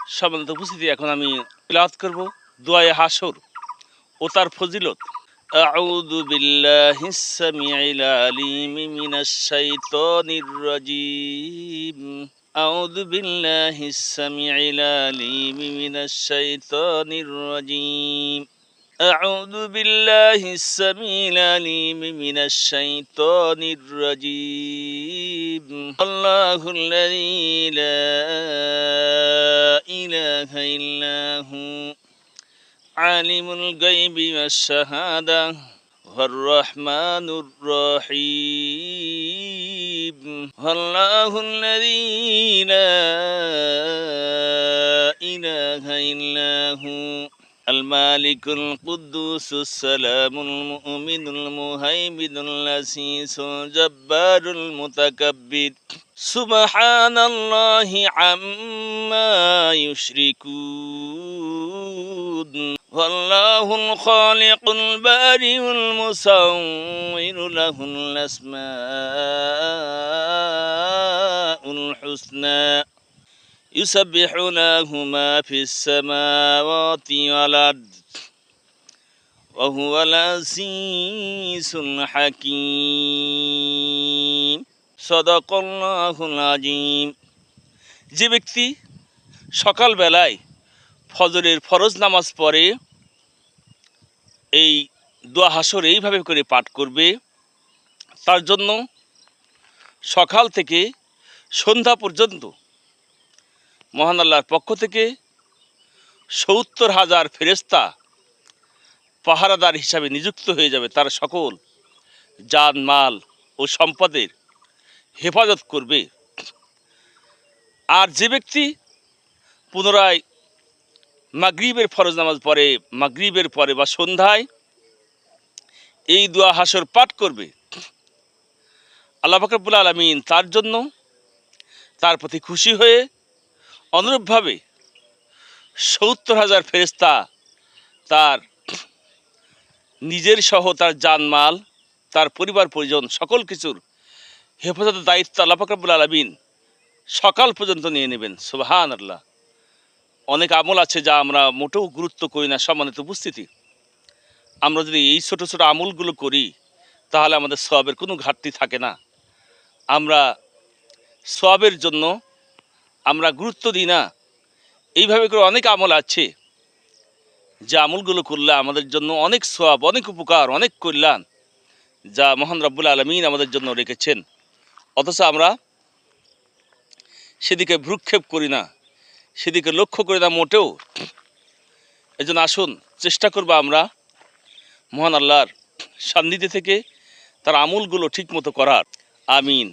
সম্মানিত উপস্থিতি, এখন আমি তিলাওয়াত করব দোয়ায়ে হাসর ও তার ফজিলত। আউযু বিল্লাহিস সামিউল আলিম মিনাশ শাইতানির রাজিম। আউযু বিল্লাহিস সামিউল আলিম মিনাশ শাইতানির রাজিম। أعوذ بالله السميع العليم من الشيطان الرجيم. الله الذي لا إله إلا هو عالم الغيب والشهادة والرحمن الرحيم. الله الذي لا إله إلا هو المالك القدوس السلام المؤمن المهيمن العزيز الجبار المتكبر سبحان الله عما يشركون. والله الخالق البارئ المصور له الأسماء الحسنى يسبح له ما في السماوات والأرض وهو العزيز الحكيم. صدق الله العظيم. যে ব্যক্তি সকালবেলায় ফজরের ফরজ নামাজ পড়ে এই দোয়া হাসর এইভাবে করে পাঠ করবে, তার জন্য সকাল থেকে সন্ধ্যা পর্যন্ত মহান আল্লাহর পক্ষ থেকে ৭০,০০০ ফেরেশতা পাহারাদার হিসাবে নিযুক্ত হয়ে যাবে। তার সকল জান মাল ও সম্পদের হেফাজত করবে। আর যে ব্যক্তি পুনরায় মাগরিবের ফরজ নামাজ পড়ে, মাগরিবের পরে বা সন্ধ্যায় এই দোয়া হাসর পাঠ করবে, আল্লাহ পাক রব্বুল আলামিন তার জন্য, তার প্রতি খুশি হয়ে অনুরূপভাবে ৭০,০০০ ফেরেশতা তার নিজের সহ তার জানমাল, তার পরিবার পরিজন সকল কিছুর হেফাজতের দায়িত্ব আল্লাহ পাক রব্বুল আলামিন সকাল পর্যন্ত নিয়ে নেবেন। সুবহানাল্লাহ। অনেক আমল আছে যা আমরা মোটেও গুরুত্ব করি না। সম্মানিত উপস্থিতি, আমরা যদি এই ছোট ছোট আমলগুলো করি তাহলে আমাদের সওয়াবের কোনো ঘাটতি থাকে না। আমরা সওয়াবের জন্য আমরা গুরুত্ব দিই না। এইভাবে করে অনেক আমল আছে যে আমলগুলো করলে আমাদের জন্য অনেক সওয়াব, অনেক উপকার, অনেক কল্যাণ যা মহান রব্বুল আলামিন আমাদের জন্য রেখেছেন, অথচ আমরা সেদিকে ভ্রুক্ষেপ করি না, সেদিকে লক্ষ্য করি না মোটেও। এজন্য আসুন চেষ্টা করব আমরা মহান আল্লাহর সান্নিধ্যে থেকে তার আমলগুলো ঠিক মতো করার। আমিন।